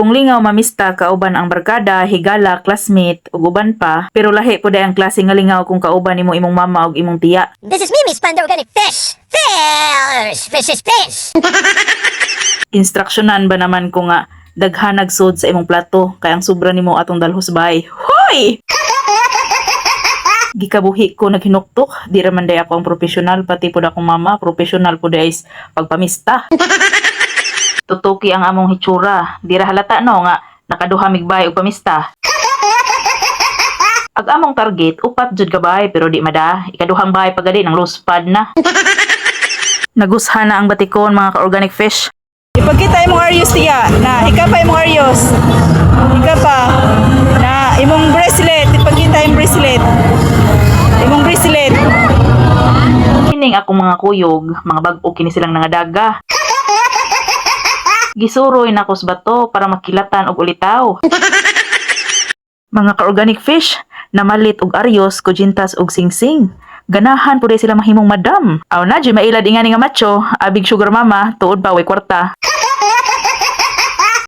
Kung lingaw mamista kauban ang barkada, higala, classmate ug uban pa, pero lahi pud ang klase nga lingaw kung kauban nimo imong mama ug imong tiya. This is Mimi's Panda Organic Fish. Fish is fish. Instruksyonan ba naman ko nga daghan nagsud sa imong plato kay ang sobra nimo atong dalhos bahay. Hoy! Gikabuhi ko naghinuktok, di raman day ako ang profesional, pati pud akong mama profesional pud ay pagpamista. Tutuki ang among hitsura, di ra halata no nga nakaduha migbay og pamista. Ag among target upat jud ka bahay pero di mada, ikaduhang bahay pagadi ng loose pad na. Nagusha na ang batikon mga ka-organic fish. Ipagkita imong Arios tiya na hika pa imong Arios. Hika pa na imong bracelet, ipagkita imong bracelet. Imong bracelet. Kining akong mga kuyog, mga bag-o kini silang nangadaga. Gisuroy na ko sa bato para makilatan og ulitaw. Mga ka-organic fish, namalit og Arios, kujintas og singsing. Ganahan pud sila mahimong madam. Aw na, di mailad ingani nga macho, abig sugar mama, tuod pa way kwarta.